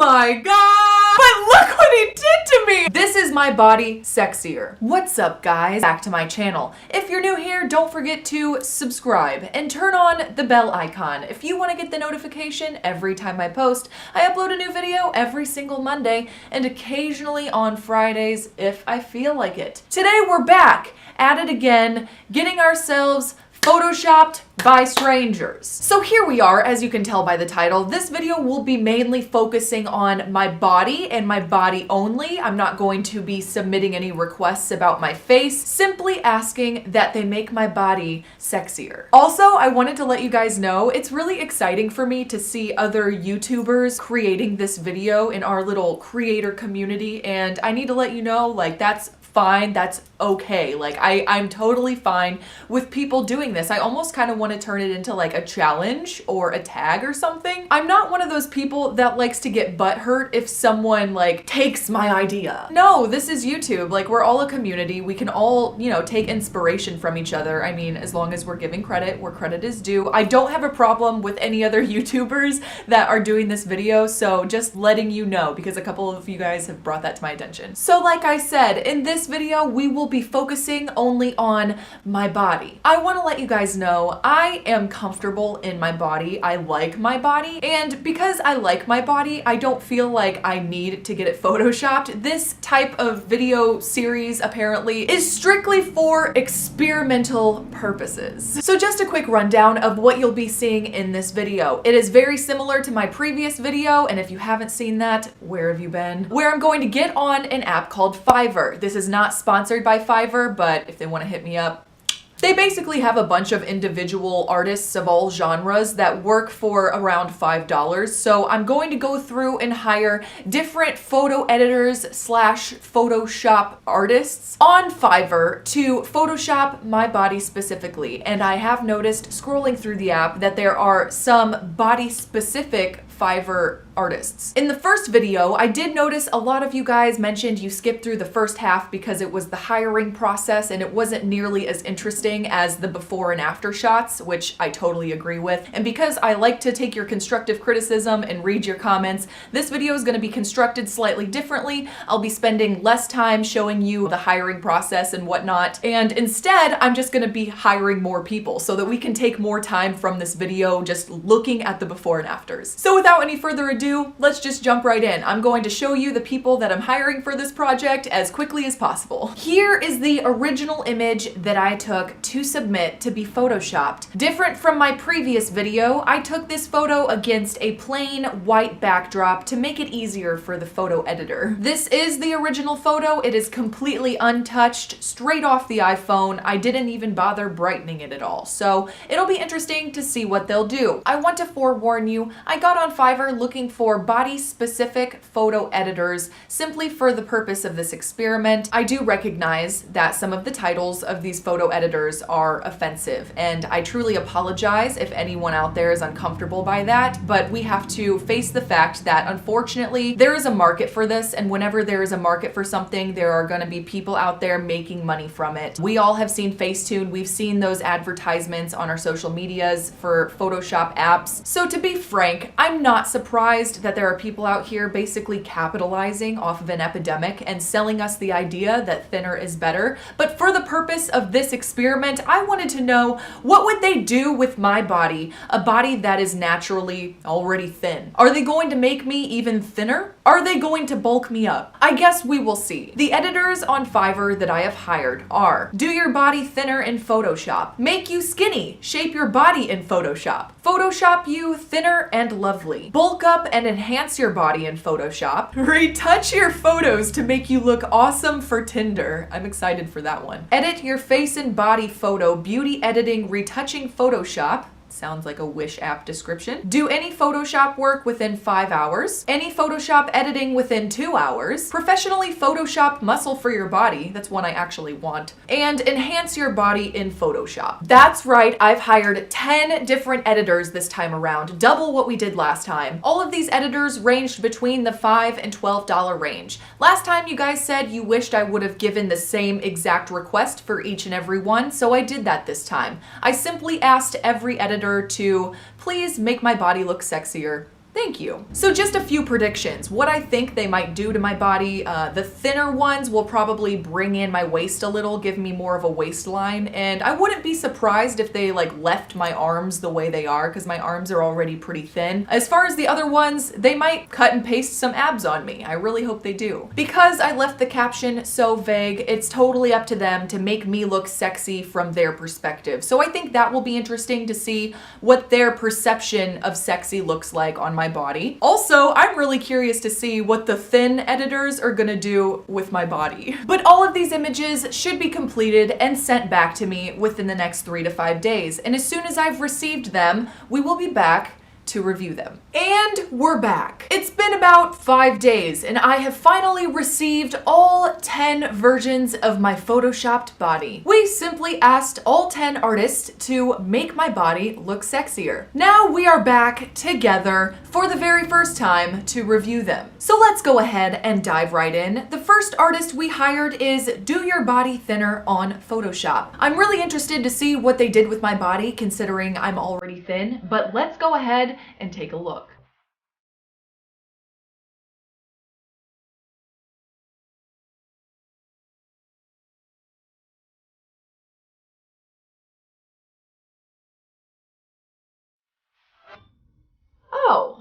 my god! But look what he did to me! This is my body sexier. What's up, guys? Back to my channel. If you're new here, don't forget to subscribe and turn on the bell icon if you want to get the notification every time I post. I upload a new video every single Monday and occasionally on Fridays if I feel like it. Today we're back at it again, getting ourselves photoshopped by strangers. So here we are, as you can tell by the title. This video will be mainly focusing on my body and my body only. I'm not going to be submitting any requests about my face, simply asking that they make my body sexier. Also, I wanted to let you guys know it's really exciting for me to see other YouTubers creating this video in our little creator community, and I need to let you know, like, that's fine, that's okay. Like, I'm totally fine with people doing this. I almost kind of want to turn it into like a challenge or a tag or something. I'm not one of those people that likes to get butthurt if someone like takes my idea. No, this is YouTube. Like, we're all a community. We can all, you know, take inspiration from each other. I mean, as long as we're giving credit where credit is due. I don't have a problem with any other YouTubers that are doing this video, so just letting you know, because a couple of you guys have brought that to my attention. So like I said, in this video, we will be focusing only on my body. I want to let you guys know I am comfortable in my body. I like my body, and because I like my body, I don't feel like I need to get it photoshopped. This type of video series apparently is strictly for experimental purposes. So just a quick rundown of what you'll be seeing in this video. It is very similar to my previous video, and if you haven't seen that, where have you been? Where I'm going to get on an app called Fiverr. This is not sponsored by Fiverr, but if they want to hit me up, they basically have a bunch of individual artists of all genres that work for around $5. So I'm going to go through and hire different photo editors slash Photoshop artists on Fiverr to Photoshop my body specifically. And I have noticed scrolling through the app that there are some body specific Fiverr artists. In the first video, I did notice a lot of you guys mentioned you skipped through the first half because it was the hiring process and it wasn't nearly as interesting as the before and after shots, which I totally agree with. And because I like to take your constructive criticism and read your comments, this video is going to be constructed slightly differently. I'll be spending less time showing you the hiring process and whatnot, and instead I'm just going to be hiring more people so that we can take more time from this video just looking at the before and afters. So without any further ado, let's just jump right in. I'm going to show you the people that I'm hiring for this project as quickly as possible. Here is the original image that I took to submit to be photoshopped. Different from my previous video, I took this photo against a plain white backdrop to make it easier for the photo editor. This is the original photo. It is completely untouched, straight off the iPhone. I didn't even bother brightening it at all. So it'll be interesting to see what they'll do. I want to forewarn you, I got on Fiverr looking for body-specific photo editors simply for the purpose of this experiment. I do recognize that some of the titles of these photo editors are offensive, and I truly apologize if anyone out there is uncomfortable by that, but we have to face the fact that unfortunately there is a market for this, and whenever there is a market for something, there are going to be people out there making money from it. We all have seen Facetune. We've seen those advertisements on our social medias for Photoshop apps. So to be frank, I'm not surprised that there are people out here basically capitalizing off of an epidemic and selling us the idea that thinner is better. But for the purpose of this experiment, I wanted to know, what would they do with my body, a body that is naturally already thin? Are they going to make me even thinner? Are they going to bulk me up? I guess we will see. The editors on Fiverr that I have hired are: do your body thinner in Photoshop, make you skinny, shape your body in Photoshop, Photoshop you thinner and lovely, bulk up and enhance your body in Photoshop, retouch your photos to make you look awesome for Tinder. I'm excited for that one. Edit your face and body photo, beauty editing, retouching Photoshop. Sounds like a Wish app description. Do any Photoshop work within 5 hours. Any Photoshop editing within 2 hours. Professionally Photoshop muscle for your body. That's one I actually want. And enhance your body in Photoshop. That's right, I've hired 10 different editors this time around, double what we did last time. All of these editors ranged between the $5 and $12 range. Last time you guys said you wished I would have given the same exact request for each and every one, so I did that this time. I simply asked every editor to please make my body look sexier. They Thank you. So just a few predictions. What I think they might do to my body, the thinner ones will probably bring in my waist a little, give me more of a waistline, and I wouldn't be surprised if they like left my arms the way they are, because my arms are already pretty thin. As far as the other ones, they might cut and paste some abs on me. I really hope they do. Because I left the caption so vague, it's totally up to them to make me look sexy from their perspective. So I think that will be interesting to see what their perception of sexy looks like on my body. Also, I'm really curious to see what the thin editors are gonna do with my body. But all of these images should be completed and sent back to me within the next 3 to 5 days. And as soon as I've received them, we will be back to review them. And we're back. It's been about 5 days and I have finally received all 10 versions of my photoshopped body. We simply asked all 10 artists to make my body look sexier. Now we are back together for the very first time to review them. So let's go ahead and dive right in. The first artist we hired is Do Your Body Thinner on Photoshop. I'm really interested to see what they did with my body considering I'm already thin, but let's go ahead and take a look. Oh.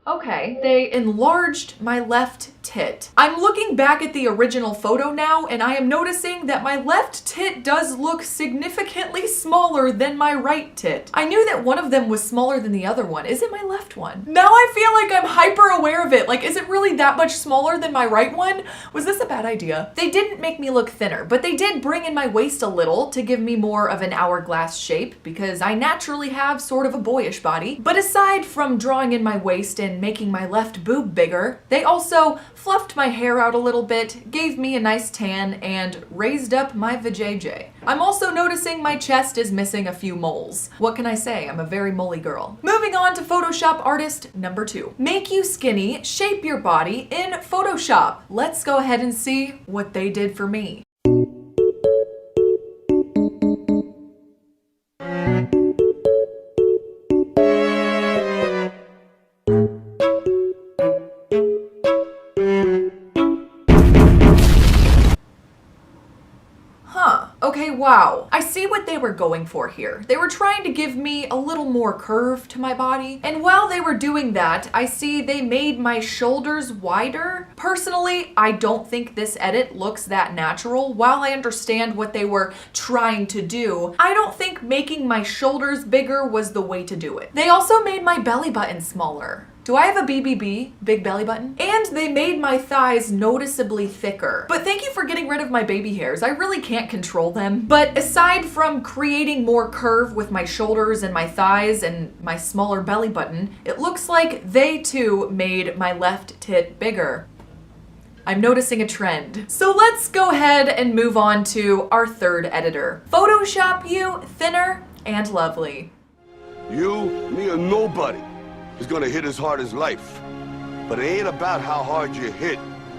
Okay, they enlarged my left tit. I'm looking back at the original photo now and I am noticing that my left tit does look significantly smaller than my right tit. I knew that one of them was smaller than the other one. Is it my left one? Now I feel like I'm hyper aware of it. Like, is it really that much smaller than my right one? Was this a bad idea? They didn't make me look thinner, but they did bring in my waist a little to give me more of an hourglass shape because I naturally have sort of a boyish body. But aside from drawing in my waist and making my left boob bigger, they also fluffed my hair out a little bit, gave me a nice tan, and raised up my vajayjay. I'm also noticing my chest is missing a few moles. What can I say? I'm a very moly girl. Moving on to Photoshop artist number 2. Make you skinny, shape your body in Photoshop. Let's go ahead and see what they did for me. Okay, wow. I see what they were going for here. They were trying to give me a little more curve to my body. And while they were doing that, I see they made my shoulders wider. Personally, I don't think this edit looks that natural. While I understand what they were trying to do, I don't think making my shoulders bigger was the way to do it. They also made my belly button smaller. Do I have a BBB, big belly button? And they made my thighs noticeably thicker. But thank you for getting rid of my baby hairs. I really can't control them. But aside from creating more curve with my shoulders and my thighs and my smaller belly button, it looks like they too made my left tit bigger. I'm noticing a trend. So let's go ahead and move on to our third editor. Photoshop you thinner and lovely. You, me, or nobody is gonna hit as hard as life. But it ain't about how hard you hit.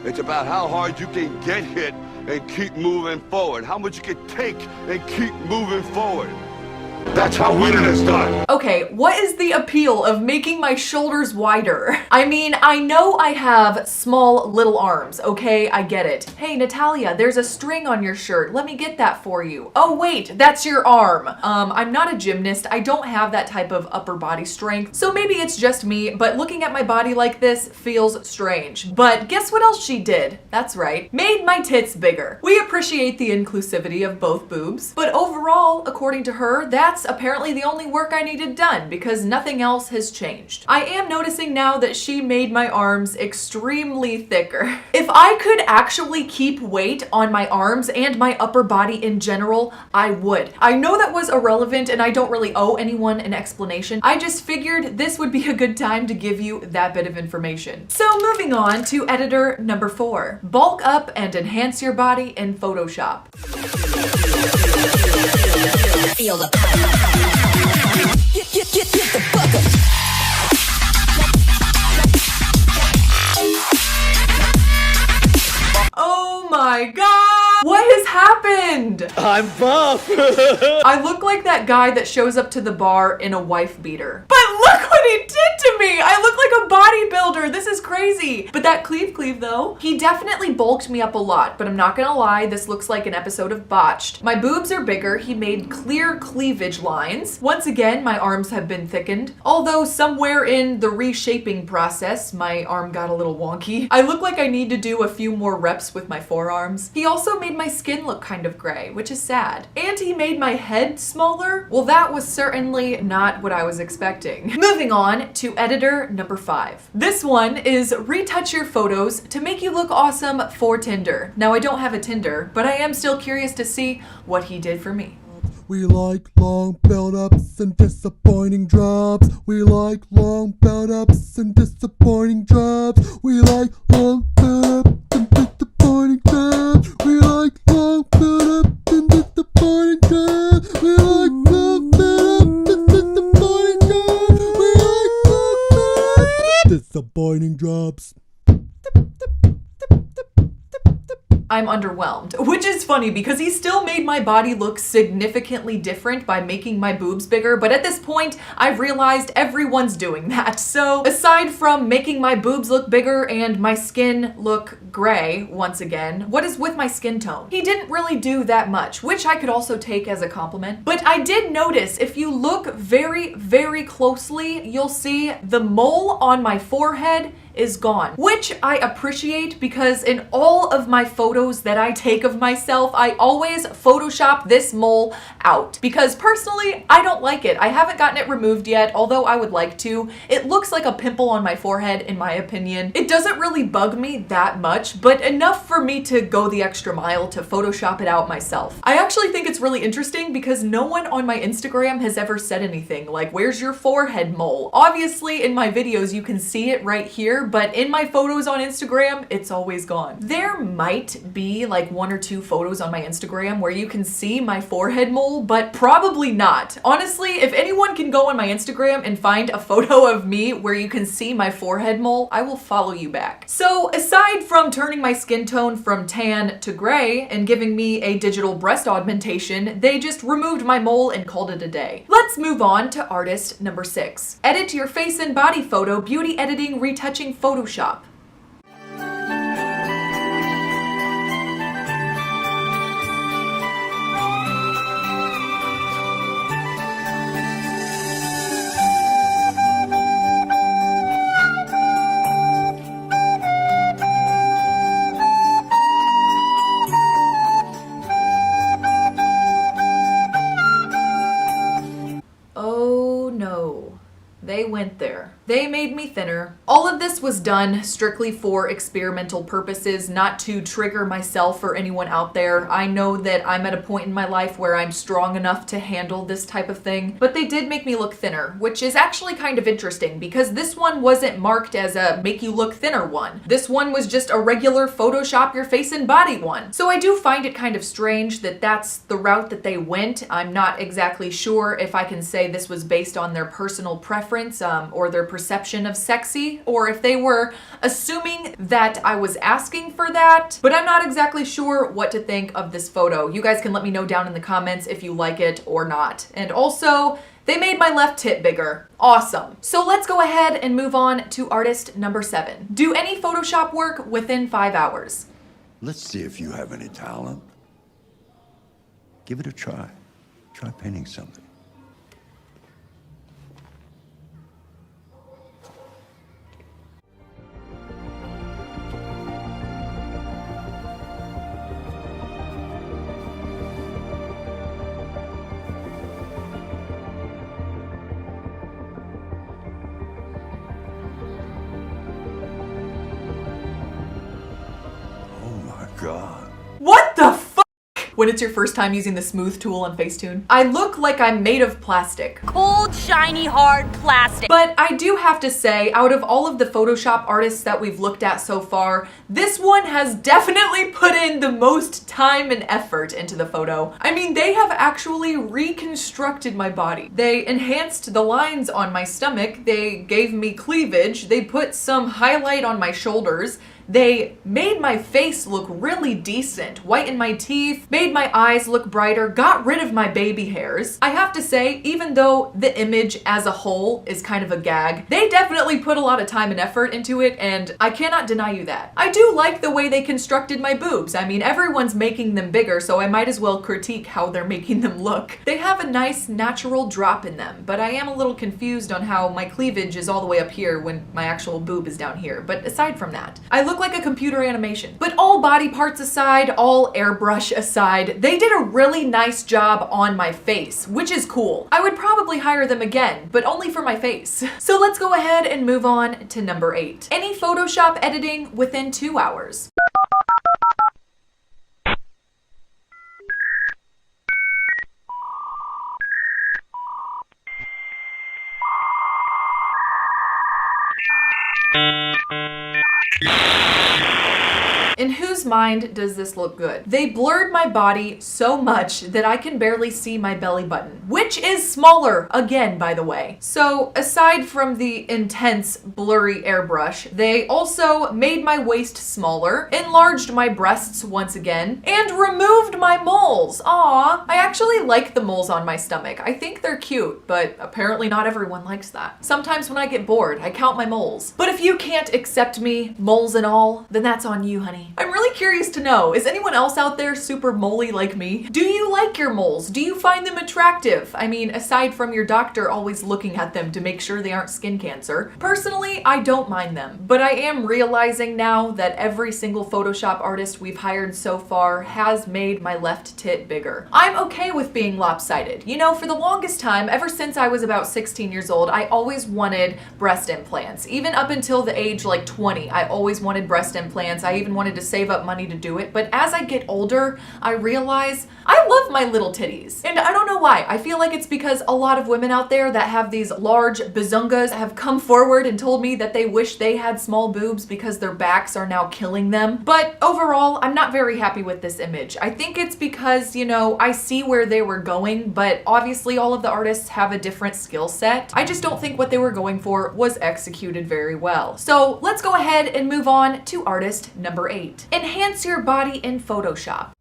It's about how hard you can get hit and keep moving forward. How much you can take and keep moving forward. That's how winning is done. Okay, what is the appeal of making my shoulders wider? I mean, I know I have small little arms, okay? I get it. Hey, Natalia, there's a string on your shirt. Let me get that for you. Oh, wait, that's your arm. I'm not a gymnast. I don't have that type of upper body strength. So maybe it's just me, but looking at my body like this feels strange. But guess what else she did? That's right, made my tits bigger. We appreciate the inclusivity of both boobs, but overall, according to her, that's apparently the only work I needed done because nothing else has changed. I am noticing now that she made my arms extremely thicker. If I could actually keep weight on my arms and my upper body in general, I would. I know that was irrelevant and I don't really owe anyone an explanation. I just figured this would be a good time to give you that bit of information. So moving on to editor number 4. Bulk up and enhance your body in Photoshop. Feel the get the fuck up. Oh my god! What has happened? I'm buff! I look like that guy that shows up to the bar in a wife beater. But look what he did to me! I look like a bodybuilder. This is crazy. But that cleave though, he definitely bulked me up a lot, but I'm not gonna lie, this looks like an episode of Botched. My boobs are bigger. He made clear cleavage lines. Once again, my arms have been thickened. Although somewhere in the reshaping process, my arm got a little wonky. I look like I need to do a few more reps with my forearms. He also made my skin look kind of gray, which is sad. And he made my head smaller. Well, that was certainly not what I was expecting. Moving on to editor number 5. This one is retouch your photos to make you look awesome for Tinder. Now, I don't have a Tinder, but I am still curious to see what he did for me. We like long build-ups and disappointing drops. We like long build-ups and disappointing drops. We like long build-ups and disappointing drops. We like long build-ups and disappointing drops. We like long build-ups and disappointing drops. We like long build-ups and disappointing drops. I'm underwhelmed, which is funny because he still made my body look significantly different by making my boobs bigger, but at this point, I've realized everyone's doing that. So aside from making my boobs look bigger and my skin look gray once again, what is with my skin tone? He didn't really do that much, which I could also take as a compliment. But I did notice if you look very, very closely, you'll see the mole on my forehead is gone, which I appreciate because in all of my photos that I take of myself, I always Photoshop this mole out because personally, I don't like it. I haven't gotten it removed yet, although I would like to. It looks like a pimple on my forehead, in my opinion. It doesn't really bug me that much, but enough for me to go the extra mile to Photoshop it out myself. I actually think it's really interesting because no one on my Instagram has ever said anything like, where's your forehead mole? Obviously, in my videos, you can see it right here, but in my photos on Instagram, it's always gone. There might be like 1 or 2 photos on my Instagram where you can see my forehead mole, but probably not. Honestly, if anyone can go on my Instagram and find a photo of me where you can see my forehead mole, I will follow you back. So aside from turning my skin tone from tan to gray and giving me a digital breast augmentation, they just removed my mole and called it a day. Let's move on to artist number 6. Edit your face and body photo, beauty editing, retouching Photoshop. Oh no, they went there. They made me thinner. All of this was done strictly for experimental purposes, not to trigger myself or anyone out there. I know that I'm at a point in my life where I'm strong enough to handle this type of thing, but they did make me look thinner, which is actually kind of interesting because this one wasn't marked as a make you look thinner one. This one was just a regular Photoshop your face and body one. So I do find it kind of strange that that's the route that they went. I'm not exactly sure if I can say this was based on their personal preference or their perception of sexy, or if they were assuming that I was asking for that, but I'm not exactly sure what to think of this photo. You guys can let me know down in the comments if you like it or not. And also, they made my left tit bigger. Awesome. So let's go ahead and move on to artist number 7. Do any Photoshop work within 5 hours. Let's see if you have any talent. Give it a try. Try painting something. God. What the fuck? When it's your first time using the smooth tool on Facetune, I look like I'm made of plastic. Cold, shiny, hard plastic. But I do have to say, out of all of the Photoshop artists that we've looked at so far, this one has definitely put in the most time and effort into the photo. I mean, they have actually reconstructed my body. They enhanced the lines on my stomach, they gave me cleavage, they put some highlight on my shoulders, They made my face look really decent, whitened my teeth, made my eyes look brighter, got rid of my baby hairs. I have to say, even though the image as a whole is kind of a gag, they definitely put a lot of time and effort into it, and I cannot deny you that. I do like the way they constructed my boobs. I mean, everyone's making them bigger, so I might as well critique how they're making them look. They have a nice natural drop in them, but I am a little confused on how my cleavage is all the way up here when my actual boob is down here. But aside from that, I look like a computer animation. But all body parts aside, all airbrush aside, they did a really nice job on my face, which is cool. I would probably hire them again, but only for my face. So let's go ahead and move on to number 8. Any Photoshop editing within 2 hours. In whose mind does this look good? They blurred my body so much that I can barely see my belly button, which is smaller again, by the way. So aside from the intense blurry airbrush, they also made my waist smaller, enlarged my breasts once again, and removed my moles. Aw, I actually like the moles on my stomach. I think they're cute, but apparently not everyone likes that. Sometimes when I get bored, I count my moles. But if you can't accept me, moles and all, then that's on you, honey. I'm really curious to know, is anyone else out there super moly like me? Do you like your moles? Do you find them attractive? I mean, aside from your doctor always looking at them to make sure they aren't skin cancer. Personally, I don't mind them, but I am realizing now that every single Photoshop artist we've hired so far has made my left tit bigger. I'm okay with being lopsided. You know, for the longest time, ever since I was about 16 years old, I always wanted breast implants. Even up until the age like 20, I always wanted breast implants. I even wanted to save up money to do it, but as I get older, I realize I love my little titties. And I don't know why. I feel like it's because a lot of women out there that have these large bazungas have come forward and told me that they wish they had small boobs because their backs are now killing them. But overall, I'm not very happy with this image. I think it's because, you know, I see where they were going, but obviously all of the artists have a different skill set. I just don't think what they were going for was executed very well. So let's go ahead and move on to artist number 8. Enhance your body in Photoshop.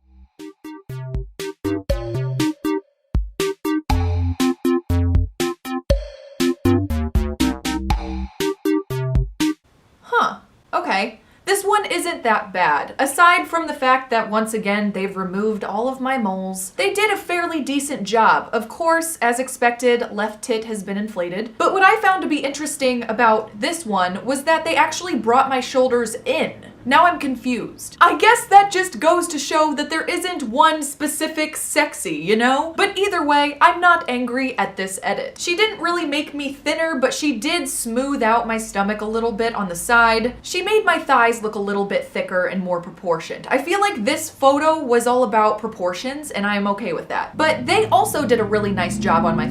Huh, okay. This one isn't that bad. Aside from the fact that once again they've removed all of my moles, they did a fairly decent job. Of course, as expected, left tit has been inflated. But what I found to be interesting about this one was that they actually brought my shoulders in. Now I'm confused. I guess that just goes to show that there isn't one specific sexy, you know? But either way, I'm not angry at this edit. She didn't really make me thinner, but she did smooth out my stomach a little bit on the side. She made my thighs look a little bit thicker and more proportioned. I feel like this photo was all about proportions, and I am okay with that. But they also did a really nice job on my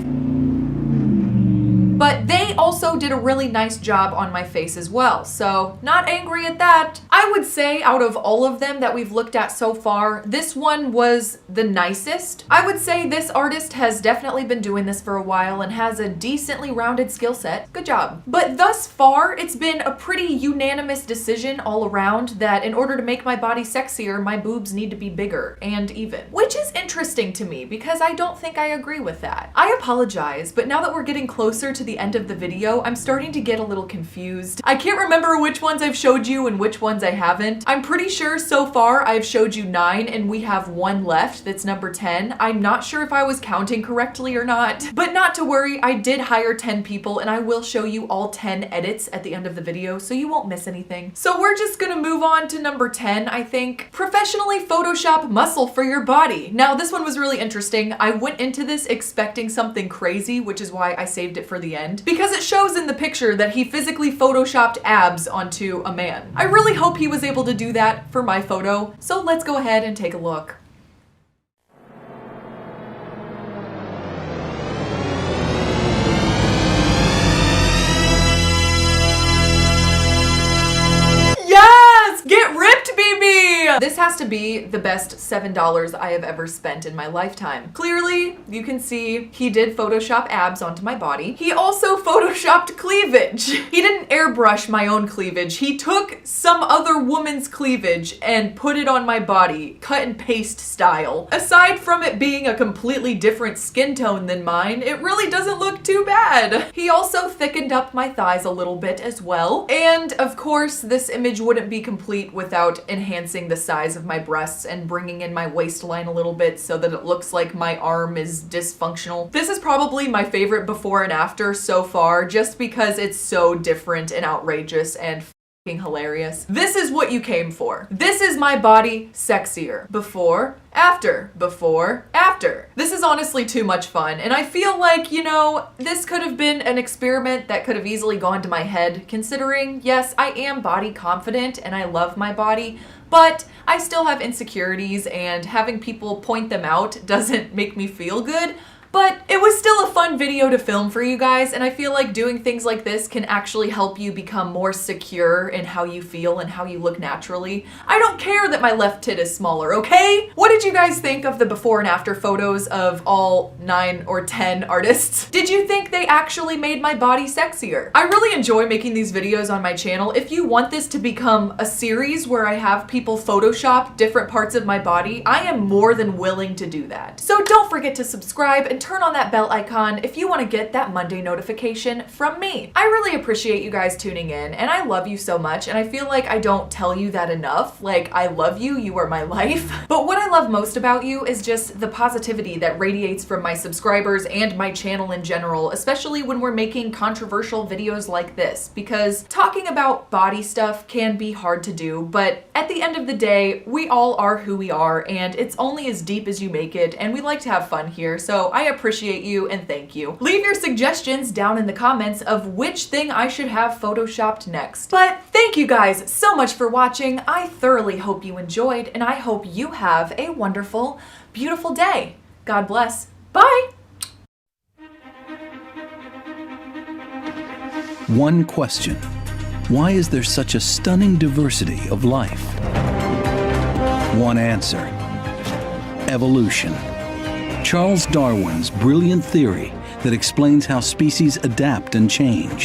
face as well, so not angry at that. I would say out of all of them that we've looked at so far, this one was the nicest. I would say this artist has definitely been doing this for a while and has a decently rounded skill set. Good job. But thus far, it's been a pretty unanimous decision all around that in order to make my body sexier, my boobs need to be bigger and even. Which is interesting to me because I don't think I agree with that. I apologize, but now that we're getting closer to the end of the video, I'm starting to get a little confused. I can't remember which ones I've showed you and which ones I haven't. I'm pretty sure so far I've showed you 9 and we have 1 left that's number 10. I'm not sure if I was counting correctly or not, but not to worry, I did hire 10 people and I will show you all 10 edits at the end of the video so you won't miss anything. So we're just gonna move on to number 10, I think. Professionally Photoshop muscle for your body. Now this one was really interesting. I went into this expecting something crazy, which is why I saved it for the end, because it shows in the picture that he physically photoshopped abs onto a man. I really hope he was able to do that for my photo, so let's go ahead and take a look. Yes! Get ripped, baby! This has to be the best $7 I have ever spent in my lifetime. Clearly, you can see he did Photoshop abs onto my body. He also Photoshopped cleavage. He didn't airbrush my own cleavage. He took some other woman's cleavage and put it on my body, cut and paste style. Aside from it being a completely different skin tone than mine, it really doesn't look too bad. He also thickened up my thighs a little bit as well. And of course, this image wouldn't be complete without enhancing the size of my breasts and bringing in my waistline a little bit so that it looks like my arm is dysfunctional. This is probably my favorite before and after so far, just because it's so different and outrageous and hilarious. This is what you came for. This is my body sexier. Before, after, before, after. This is honestly too much fun, and I feel like, you know, this could have been an experiment that could have easily gone to my head, considering, yes, I am body confident and I love my body, but I still have insecurities, and having people point them out doesn't make me feel good. But it was still a fun video to film for you guys, and I feel like doing things like this can actually help you become more secure in how you feel and how you look naturally. I don't care that my left tit is smaller, okay? What did you guys think of the before and after photos of all 9 or 10 artists? Did you think they actually made my body sexier? I really enjoy making these videos on my channel. If you want this to become a series where I have people Photoshop different parts of my body, I am more than willing to do that. So don't forget to subscribe and turn on that bell icon if you want to get that Monday notification from me. I really appreciate you guys tuning in, and I love you so much, and I feel like I don't tell you that enough. Like, I love you, you are my life. But what I love most about you is just the positivity that radiates from my subscribers and my channel in general, especially when we're making controversial videos like this, because talking about body stuff can be hard to do, but at the end of the day, we all are who we are, and it's only as deep as you make it, and we like to have fun here, so I appreciate you and thank you. Leave your suggestions down in the comments of which thing I should have photoshopped next. But thank you guys so much for watching. I thoroughly hope you enjoyed, and I hope you have a wonderful, beautiful day. God bless. Bye! One question: why is there such a stunning diversity of life? One answer: evolution. Charles Darwin's brilliant theory that explains how species adapt and change.